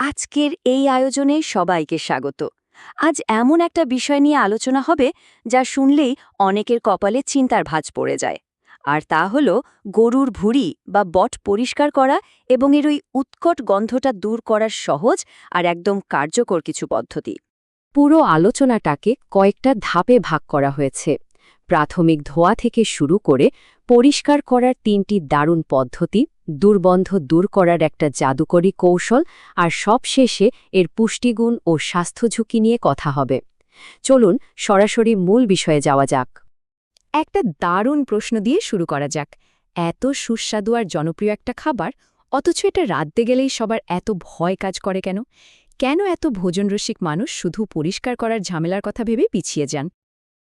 আজকের এই আয়োজনে সবাইকে স্বাগত। আজ এমন একটা বিষয় নিয়ে আলোচনা হবে যা শুনলেই অনেকের কপালে চিন্তার ভাঁজ পড়ে যায়। আর তা হল গরুর ভুঁড়ি বা বট পরিষ্কার করা এবং এর ওই উৎকট গন্ধটা দূর করার সহজ আর একদম কার্যকর কিছু পদ্ধতি। পুরো আলোচনাটাকে কয়েকটা ধাপে ভাগ করা হয়েছে। প্রাথমিক ধোয়া থেকে শুরু করে পরিষ্কার করার ৩টি দারুণ পদ্ধতি, দুর্গন্ধ দূর করার একটা জাদুকরী কৌশল, আর সবশেষে এর পুষ্টিগুণ ও স্বাস্থ্য ঝুঁকি নিয়ে কথা হবে। চলুন সরাসরি মূল বিষয়ে যাওয়া যাক। একটা দারুণ প্রশ্ন দিয়ে শুরু করা যাক। এত সুস্বাদু আর জনপ্রিয় একটা খাবার, অথচ এটা রাঁধতে গেলেই সবার এত ভয় কাজ করে কেন? কেন এত ভোজনরসিক মানুষ শুধু পরিষ্কার করার ঝামেলার কথা ভেবে পিছিয়ে যান?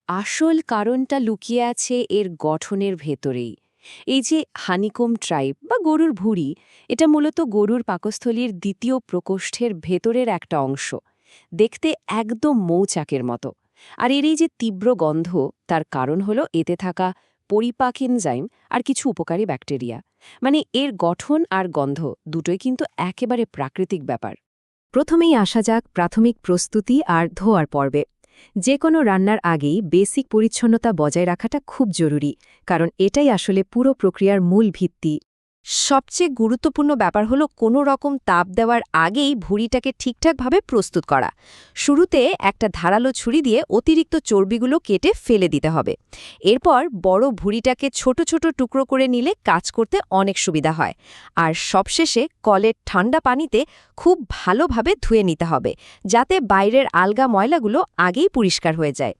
আসল কারণটা লুকিয়ে আছে এর গঠনের ভেতরেই। এই যে হানিকম ট্রাইব বা গরুর ভুঁড়ি, এটা মূলত গরুর পাকস্থলীর দ্বিতীয় প্রকোষ্ঠের ভেতরের একটা অংশ, দেখতে একদম মৌচাকের মতো। আর এর এই যে তীব্র গন্ধ, তার কারণ হলো এতে থাকা পরিপাক এনজাইম আর কিছু উপকারী ব্যাকটেরিয়া। মানে এর গঠন আর গন্ধ দুটোই কিন্তু একেবারে প্রাকৃতিক ব্যাপার। প্রথমেই আসা যাক প্রাথমিক প্রস্তুতি আর ধোয়ার পর্বে। যে কোনো রান্নার আগেই বেসিক পরিচ্ছন্নতা বজায় রাখাটা খুব জরুরি, কারণ এটাই আসলে পুরো প্রক্রিয়ার মূল ভিত্তি। সবচেয়ে গুরুত্বপূর্ণ ব্যাপার হলো কোনো রকম তাপ দেওয়ার আগেই ভুঁড়িটাকে ঠিকঠাকভাবে প্রস্তুত করা। শুরুতে একটা ধারালো ছুরি দিয়ে অতিরিক্ত চর্বিগুলো কেটে ফেলে দিতে হবে। এরপর বড় ভুঁড়িটাকে ছোট ছোট টুকরো করে নিলে কাজ করতে অনেক সুবিধা হয়। আর সবশেষে কলের ঠান্ডা পানিতে খুব ভালোভাবে ধুয়ে নিতে হবে, যাতে বাইরের আলগা ময়লাগুলো আগেই পরিষ্কার হয়ে যায়।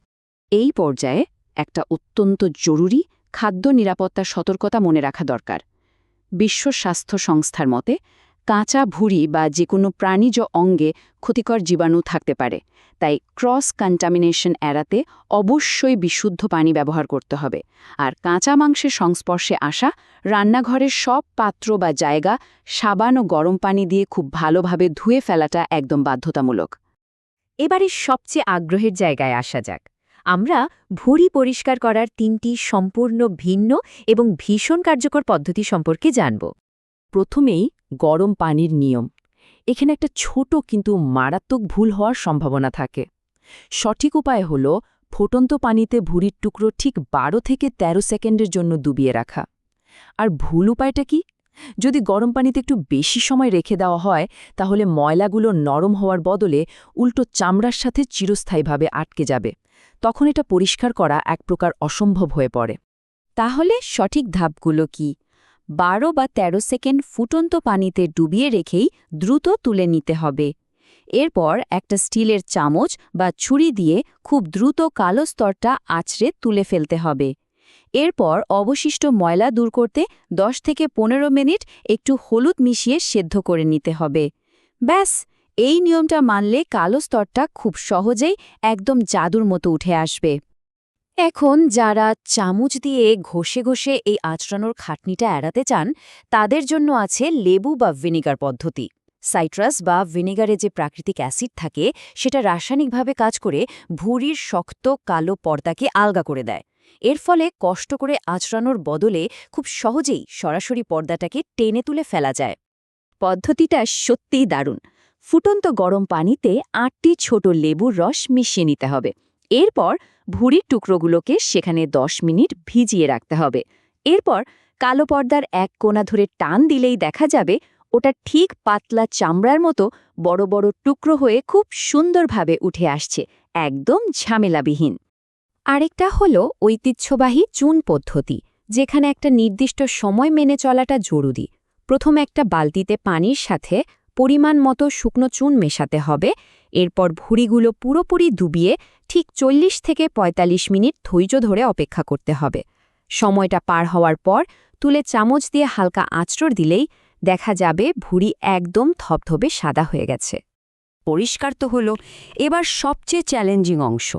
এই পর্যায়ে একটা অত্যন্ত জরুরি খাদ্য নিরাপত্তার সতর্কতা মনে রাখা দরকার। বিশ্ব স্বাস্থ্য সংস্থার মতে কাঁচা ভুঁড়ি বা যে কোনো প্রাণীজ অঙ্গে ক্ষতিকর জীবাণু থাকতে পারে, তাই ক্রস কন্টামিনেশন এড়াতে অবশ্যই বিশুদ্ধ পানি ব্যবহার করতে হবে। আর কাঁচা মাংসের সংস্পর্শে আসা রান্নাঘরের সব পাত্র বা জায়গা সাবান ও গরম পানি দিয়ে খুব ভালোভাবে ধুয়ে ফেলাটা একদম বাধ্যতামূলক। এবারে সবচেয়ে আগ্রহের জায়গায় আসা যাক। আমরা ভুঁড়ি পরিষ্কার করার ৩টি সম্পূর্ণ ভিন্ন এবং ভীষণ কার্যকর পদ্ধতি সম্পর্কে জানব। প্রথমেই গরম পানির নিয়ম। এখানে একটা ছোট কিন্তু মারাত্মক ভুল হওয়ার সম্ভাবনা থাকে। সঠিক উপায় হল ফুটন্ত পানিতে ভুঁড়ির টুকরো ঠিক ১২ থেকে ১৩ সেকেন্ডের জন্য ডুবিয়ে রাখা। আর ভুল উপায়টা কি? যদি গরম পানিতে একটু বেশি সময় রেখে দেওয়া হয়, তাহলে ময়লাগুলো নরম হওয়ার বদলে উল্টো চামড়ার সাথে চিরস্থায়ীভাবে আটকে যাবে। তখন এটা পরিষ্কার করা এক প্রকার অসম্ভব হয়ে পড়ে। তাহলে সঠিক ধাপগুলো কি? ১২ বা ১৩ সেকেন্ড ফুটন্ত পানিতে ডুবিয়ে রেখেই দ্রুত তুলে নিতে হবে। এরপর একটা স্টিলের চামচ বা ছুরি দিয়ে খুব দ্রুত কালো স্তরটা আঁচড়ে তুলে ফেলতে হবে। এরপর অবশিষ্ট ময়লা দূর করতে ১০ থেকে ১৫ মিনিট একটু হলুদ মিশিয়ে সেদ্ধ করে নিতে হবে। ব্যাস, এই নিয়মটা মানলে কালো স্তরটা খুব সহজেই একদম জাদুর মতো উঠে আসবে। এখন যারা চামচ দিয়ে ঘষে ঘষে এই আঁচড়ানোর খাটনিটা এড়াতে চান, তাদের জন্য আছে লেবু বা ভিনেগার পদ্ধতি। সাইট্রাস বা ভিনেগারে যে প্রাকৃতিক অ্যাসিড থাকে, সেটা রাসায়নিকভাবে কাজ করে ভুঁড়ির শক্ত কালো পর্দাকে আলগা করে দেয়। এর ফলে কষ্ট করে আঁচড়ানোর বদলে খুব সহজেই সরাসরি পর্দাটাকে টেনে তুলে ফেলা যায়। পদ্ধতিটা সত্যিই দারুণ। ফুটন্ত গরম পানিতে ৮টি ছোট লেবুর রস মিশিয়ে নিতে হবে। এরপর ভুঁড়ির টুকরোগুলোকে সেখানে ১০ মিনিট ভিজিয়ে রাখতে হবে। এরপর কালো পর্দার এক কোণা ধরে টান দিলেই দেখা যাবে ওটা ঠিক পাতলা চামড়ার মতো বড় বড় টুকরো হয়ে খুব সুন্দরভাবে উঠে আসছে, একদম ঝামেলাবিহীন। আরেকটা হলো ঐতিহ্যবাহী চুন পদ্ধতি, যেখানে একটা নির্দিষ্ট সময় মেনে চলাটা জরুরি। প্রথম একটা বালতিতে পানির সাথে পরিমাণ মতো শুকনো চুন মেশাতে হবে। এরপর ভুঁড়িগুলো পুরোপুরি ডুবিয়ে ঠিক ৪০ থেকে ৪৫ মিনিট ধৈর্য ধরে অপেক্ষা করতে হবে। সময়টা পার হওয়ার পর তুলে চামচ দিয়ে হালকা আঁচড় দিলেই দেখা যাবে ভুঁড়ি একদম থপথপে সাদা হয়ে গেছে। পরিষ্কার তো হলো, এবার সবচেয়ে চ্যালেঞ্জিং অংশ,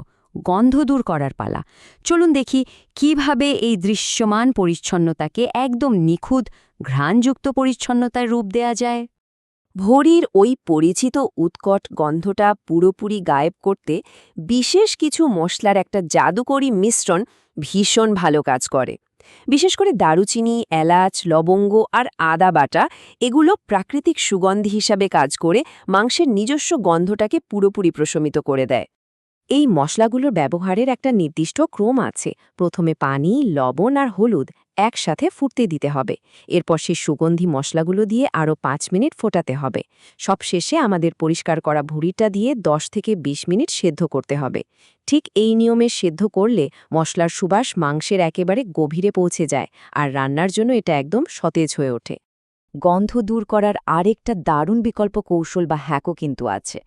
গন্ধ দূর করার পালা। চলুন দেখি কিভাবে এই দৃশ্যমান পরিচ্ছন্নতাকে একদম নিখুঁত ঘ্রাণযুক্ত পরিচ্ছন্নতার রূপ দেয়া যায়। ভুঁড়ির ওই পরিচিত উৎকট গন্ধটা পুরোপুরি গায়েব করতে বিশেষ কিছু মশলার একটা জাদুকরী মিশ্রণ ভীষণ ভালো কাজ করে। বিশেষ করে দারুচিনি, এলাচ, লবঙ্গ আর আদা বাটা এগুলো প্রাকৃতিক সুগন্ধি হিসাবে কাজ করে মাংসের নিজস্ব গন্ধটাকে পুরোপুরি প্রশমিত করে দেয়। এই মশলাগুলোর ব্যবহারের একটা নির্দিষ্ট ক্রম আছে। প্রথমে পানি, লবণ আর হলুদ একসাথে ফুটতে দিতে হবে। এরপর সেই সুগন্ধি মশলাগুলো দিয়ে আরও 5 মিনিট ফোটাতে হবে। সবশেষে আমাদের পরিষ্কার করা ভুঁড়িটা দিয়ে 10 থেকে 20 মিনিট সেদ্ধ করতে হবে। ঠিক এই নিয়মে সেদ্ধ করলে মশলার সুবাস মাংসের একেবারে গভীরে পৌঁছে যায়, আর রান্নার জন্য এটা একদম সতেজ হয়ে ওঠে। গন্ধ দূর করার আরেকটা দারুণ বিকল্প কৌশল বা হ্যাকও কিন্তু আছে।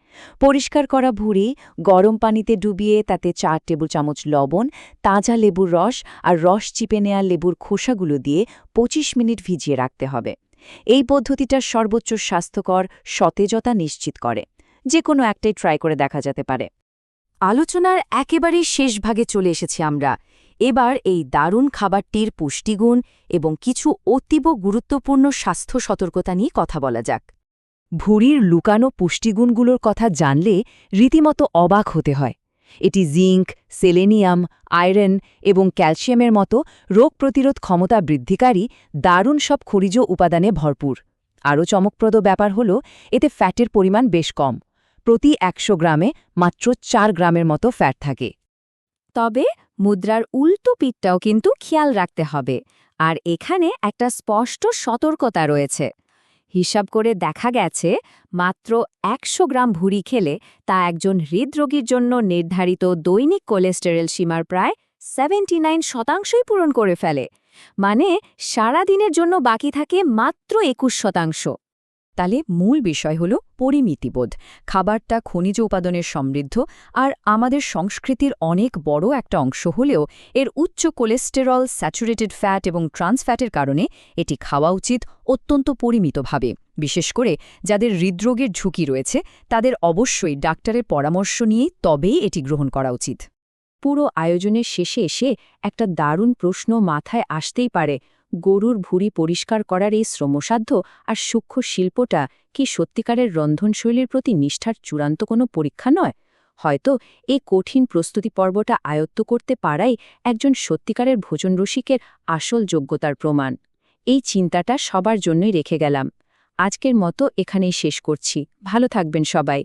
পরিষ্কার করা ভুঁড়ি গরম পানিতে ডুবিয়ে তাতে 4 টেবিল চামচ লবণ, তাজা লেবুর রস আর রস চিপে নেওয়া লেবুর খোসাগুলো দিয়ে 25 মিনিট ভিজিয়ে রাখতে হবে। এই পদ্ধতিটা সর্বোচ্চ স্বাস্থ্যকর সতেজতা নিশ্চিত করে। যে কোনো একটাই ট্রাই করে দেখা যেতে পারে। আলোচনার একেবারেই শেষ ভাগে চলে এসেছি আমরা। এবার এই দারুণ খাবারটির পুষ্টিগুণ এবং কিছু অতীব গুরুত্বপূর্ণ স্বাস্থ্য সতর্কতা নিয়ে কথা বলা যাক। ভুঁড়ির লুকানো পুষ্টিগুণগুলোর কথা জানলে রীতিমতো অবাক হতে হয়। এটি জিঙ্ক, সেলেনিয়াম, আয়রন এবং ক্যালসিয়ামের মতো রোগ প্রতিরোধ ক্ষমতা বৃদ্ধিকারী দারুণ সব খনিজ উপাদানে ভরপুর। আরও চমকপ্রদ ব্যাপার হল এতে ফ্যাটের পরিমাণ বেশ কম। প্রতি 100 গ্রামে মাত্র 4 গ্রামের মতো ফ্যাট থাকে। তবে মুদ্রার উল্টো পিঠটাও কিন্তু খেয়াল রাখতে হবে, আর এখানে একটা স্পষ্ট সতর্কতা রয়েছে। হিসাব করে দেখা গেছে মাত্র 100 গ্রাম ভুঁড়ি খেলে তা একজন হৃদরোগীর জন্য নির্ধারিত দৈনিক কোলেস্টেরল সীমার প্রায় 79% পূরণ করে ফেলে। মানে সারা দিনের জন্য বাকি থাকে মাত্র 21%। তাহলে মূল বিষয় হল পরিমিতিবোধ। খাবারটা খনিজ উপাদানের সমৃদ্ধ, আর আমাদের সংস্কৃতির অনেক বড় একটা অংশ হলেও এর উচ্চ কোলেস্টেরল, স্যাচুরেটেড ফ্যাট এবং ট্রান্স ফ্যাটের কারণে এটি খাওয়া উচিত অত্যন্ত পরিমিতভাবে। বিশেষ করে যাদের হৃদরোগের ঝুঁকি রয়েছে তাদের অবশ্যই ডাক্তারের পরামর্শ নিয়েই তবেই এটি গ্রহণ করা উচিত। পুরো আয়োজনের শেষে এসে একটা দারুণ প্রশ্ন মাথায় আসতেই পারে, গরুর ভুঁড়ি পরিষ্কার করার এই শ্রমসাধ্য আর সূক্ষ্ম শিল্পটা কি সত্যিকারের রন্ধনশৈলীর প্রতি নিষ্ঠার চূড়ান্ত কোনো পরীক্ষা নয়? হয়তো এই কঠিন প্রস্তুতি পর্বটা আয়ত্ত করতে পারাই একজন সত্যিকারের ভোজনরসিকের আসল যোগ্যতার প্রমাণ। এই চিন্তাটা সবার জন্যই রেখে গেলাম। আজকের মতো এখানেই শেষ করছি। ভালো থাকবেন সবাই।